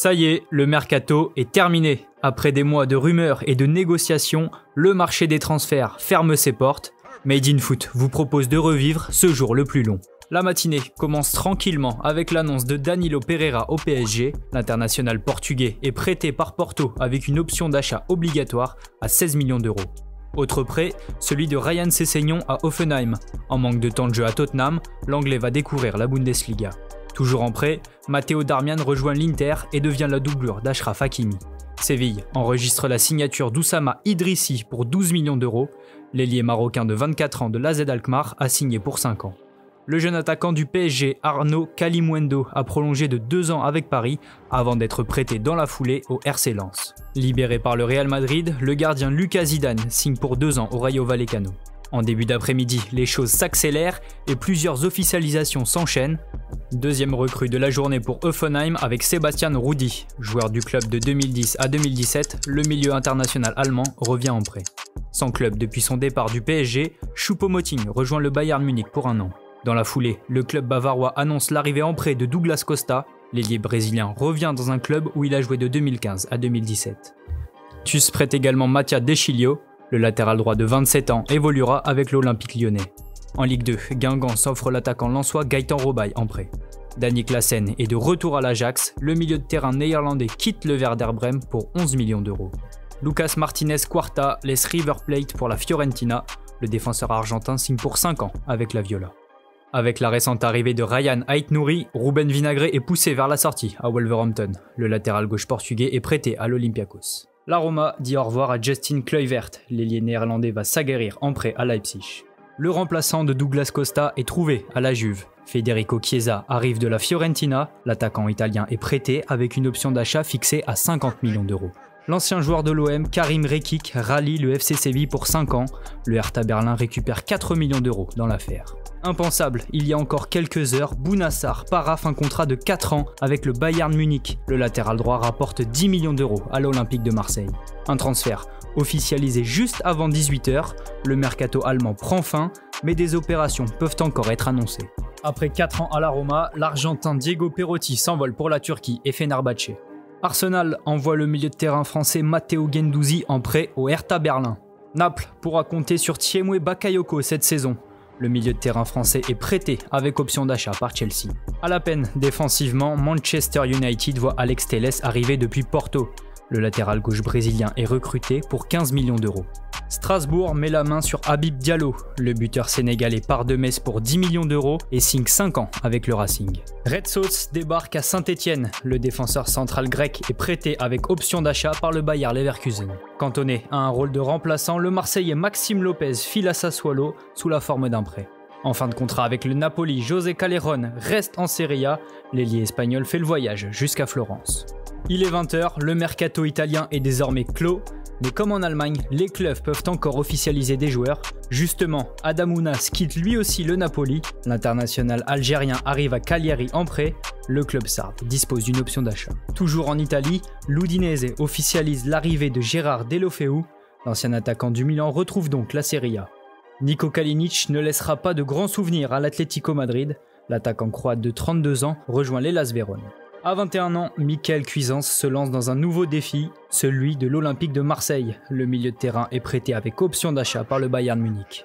Ça y est, le mercato est terminé. Après des mois de rumeurs et de négociations, le marché des transferts ferme ses portes. Made in Foot vous propose de revivre ce jour le plus long. La matinée commence tranquillement avec l'annonce de Danilo Pereira au PSG. L'international portugais est prêté par Porto avec une option d'achat obligatoire à 16 millions d'euros. Autre prêt, celui de Ryan Sessegnon à Hoffenheim. En manque de temps de jeu à Tottenham, l'Anglais va découvrir la Bundesliga. Toujours en prêt, Matteo Darmian rejoint l'Inter et devient la doublure d'Achraf Hakimi. Séville enregistre la signature d'Oussama Idrissi pour 12 millions d'euros. L'ailier marocain de 24 ans de l'AZ Alkmaar a signé pour 5 ans. Le jeune attaquant du PSG Arnaud Kalimuendo a prolongé de 2 ans avec Paris avant d'être prêté dans la foulée au RC Lens. Libéré par le Real Madrid, le gardien Lucas Zidane signe pour 2 ans au Rayo Vallecano. En début d'après-midi, les choses s'accélèrent et plusieurs officialisations s'enchaînent. Deuxième recrue de la journée pour Hoffenheim avec Sebastian Rudy. Joueur du club de 2010 à 2017, le milieu international allemand revient en prêt. Sans club depuis son départ du PSG, Choupo-Moting rejoint le Bayern Munich pour 1 an. Dans la foulée, le club bavarois annonce l'arrivée en prêt de Douglas Costa. L'ailier brésilien revient dans un club où il a joué de 2015 à 2017. TuS prête également Mathia Deschilio. Le latéral droit de 27 ans évoluera avec l'Olympique lyonnais. En Ligue 2, Guingamp s'offre l'attaquant lensois Gaëtan Robaille en prêt. Danny Claassen est de retour à l'Ajax. Le milieu de terrain néerlandais quitte le Werder Brême pour 11 millions d'euros. Lucas Martinez Quarta laisse River Plate pour la Fiorentina. Le défenseur argentin signe pour 5 ans avec la Viola. Avec la récente arrivée de Ryan Aït-Nouri, Ruben Vinagre est poussé vers la sortie à Wolverhampton. Le latéral gauche portugais est prêté à l'Olympiakos. La Roma dit au revoir à Justin Kluivert. L'ailier néerlandais va s'aguerrir en prêt à Leipzig. Le remplaçant de Douglas Costa est trouvé à la Juve. Federico Chiesa arrive de la Fiorentina. L'attaquant italien est prêté avec une option d'achat fixée à 50 millions d'euros. L'ancien joueur de l'OM, Karim Rekik, rallie le FC Séville pour 5 ans. Le Hertha Berlin récupère 4 millions d'euros dans l'affaire. Impensable, il y a encore quelques heures, Bounassar paraffe un contrat de 4 ans avec le Bayern Munich. Le latéral droit rapporte 10 millions d'euros à l'Olympique de Marseille. Un transfert officialisé juste avant 18h, le mercato allemand prend fin, mais des opérations peuvent encore être annoncées. Après 4 ans à la Roma, l'Argentin Diego Perotti s'envole pour la Turquie et Fenerbahçe. Arsenal envoie le milieu de terrain français Matteo Guendouzi en prêt au Hertha Berlin. Naples pourra compter sur Tiemoué Bakayoko cette saison. Le milieu de terrain français est prêté avec option d'achat par Chelsea. À la peine défensivement, Manchester United voit Alex Telles arriver depuis Porto. Le latéral gauche brésilien est recruté pour 15 millions d'euros. Strasbourg met la main sur Habib Diallo. Le buteur sénégalais part de Metz pour 10 millions d'euros et signe 5 ans avec le Racing. Red Sauce débarque à Saint-Etienne. Le défenseur central grec est prêté avec option d'achat par le Bayer Leverkusen. Cantonné à un rôle de remplaçant, le Marseillais Maxime Lopez file à Sassuolo sous la forme d'un prêt. En fin de contrat avec le Napoli, José Callejon reste en Serie A. L'ailier espagnol fait le voyage jusqu'à Florence. Il est 20h, le mercato italien est désormais clos. Mais comme en Allemagne, les clubs peuvent encore officialiser des joueurs. Justement, Adam Ounas quitte lui aussi le Napoli. L'international algérien arrive à Cagliari en prêt. Le club sarde dispose d'une option d'achat. Toujours en Italie, l'Udinese officialise l'arrivée de Gérard Deulofeu. L'ancien attaquant du Milan retrouve donc la Serie A. Niko Kalinic ne laissera pas de grands souvenirs à l'Atlético Madrid. L'attaquant croate de 32 ans rejoint l'Hellas Vérone. À 21 ans, Michael Cuisance se lance dans un nouveau défi, celui de l'Olympique de Marseille. Le milieu de terrain est prêté avec option d'achat par le Bayern Munich.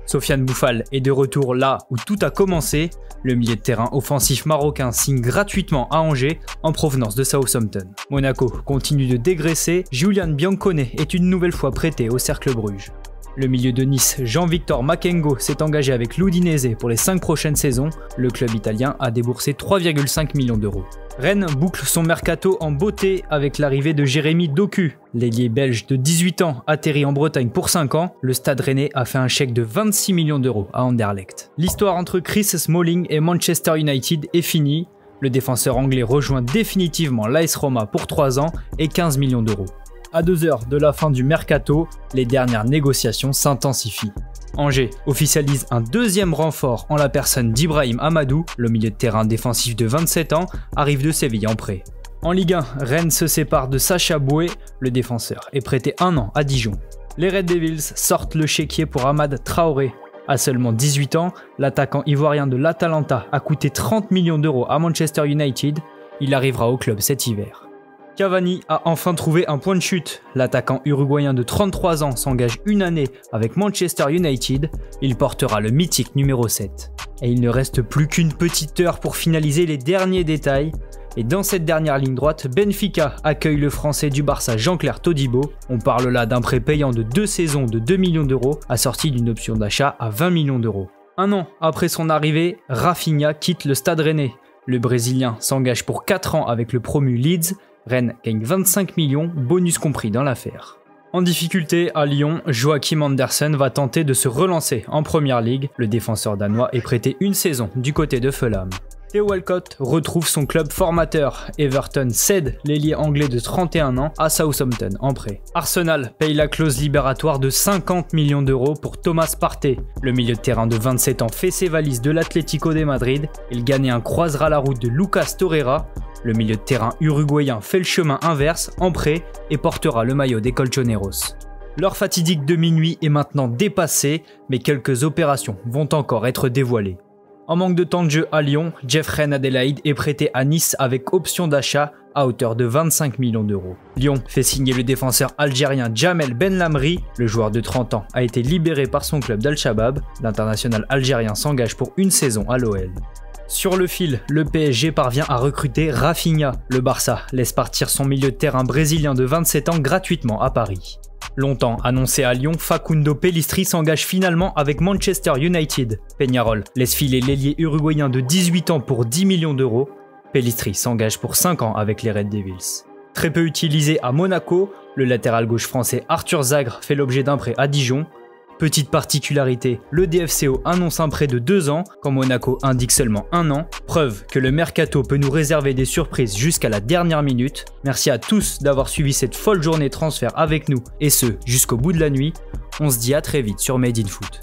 Sofiane Boufal est de retour là où tout a commencé. Le milieu de terrain offensif marocain signe gratuitement à Angers en provenance de Southampton. Monaco continue de dégraisser. Julian Biancone est une nouvelle fois prêté au Cercle Bruges. Le milieu de Nice, Jean-Victor Makengo, s'est engagé avec l'Udinese pour les 5 prochaines saisons. Le club italien a déboursé 3,5 millions d'euros. Rennes boucle son mercato en beauté avec l'arrivée de Jérémy Doku. L'ailier belge de 18 ans atterrit en Bretagne pour 5 ans. Le Stade Rennais a fait un chèque de 26 millions d'euros à Anderlecht. L'histoire entre Chris Smalling et Manchester United est finie. Le défenseur anglais rejoint définitivement l'AS Roma pour 3 ans et 15 millions d'euros. À 2 heures de la fin du mercato, les dernières négociations s'intensifient. Angers officialise un deuxième renfort en la personne d'Ibrahim Amadou. Le milieu de terrain défensif de 27 ans arrive de Séville en prêt. En Ligue 1, Rennes se sépare de Sacha Boué. Le défenseur est prêté 1 an à Dijon. Les Red Devils sortent le chéquier pour Amad Traoré. À seulement 18 ans, l'attaquant ivoirien de l'Atalanta a coûté 30 millions d'euros à Manchester United. Il arrivera au club cet hiver. Cavani a enfin trouvé un point de chute. L'attaquant uruguayen de 33 ans s'engage une année avec Manchester United. Il portera le mythique numéro 7. Et il ne reste plus qu'une petite heure pour finaliser les derniers détails. Et dans cette dernière ligne droite, Benfica accueille le français du Barça Jean-Claire Todibo. On parle là d'un prêt payant de 2 saisons de 2 millions d'euros assorti d'une option d'achat à 20 millions d'euros. Un an après son arrivée, Rafinha quitte le Stade Rennais. Le Brésilien s'engage pour 4 ans avec le promu Leeds. Rennes gagne 25 millions, bonus compris dans l'affaire. En difficulté à Lyon, Joachim Andersen va tenter de se relancer en Première Ligue. Le défenseur danois est prêté une saison du côté de Fulham. Theo Walcott retrouve son club formateur. Everton cède l'ailier anglais de 31 ans à Southampton en prêt. Arsenal paye la clause libératoire de 50 millions d'euros pour Thomas Partey. Le milieu de terrain de 27 ans fait ses valises de l'Atlético de Madrid. Il Ghanéen croisera la route de Lucas Torreira. Le milieu de terrain uruguayen fait le chemin inverse en prêt et portera le maillot des Colchoneros. L'heure fatidique de minuit est maintenant dépassée, mais quelques opérations vont encore être dévoilées. En manque de temps de jeu à Lyon, Jeffrey Adelaide est prêté à Nice avec option d'achat à hauteur de 25 millions d'euros. Lyon fait signer le défenseur algérien Jamel Benlamri. Le joueur de 30 ans a été libéré par son club d'Al-Shabaab. L'international algérien s'engage pour une saison à l'OL. Sur le fil, le PSG parvient à recruter Rafinha. Le Barça laisse partir son milieu de terrain brésilien de 27 ans gratuitement à Paris. Longtemps annoncé à Lyon, Facundo Pellistri s'engage finalement avec Manchester United. Peñarol laisse filer l'ailier uruguayen de 18 ans pour 10 millions d'euros. Pellistri s'engage pour 5 ans avec les Red Devils. Très peu utilisé à Monaco, le latéral gauche français Arthur Zagre fait l'objet d'un prêt à Dijon. Petite particularité, le DFCO annonce un prêt de 2 ans, quand Monaco indique seulement 1 an. Preuve que le mercato peut nous réserver des surprises jusqu'à la dernière minute. Merci à tous d'avoir suivi cette folle journée transfert avec nous, et ce, jusqu'au bout de la nuit. On se dit à très vite sur Made in Foot.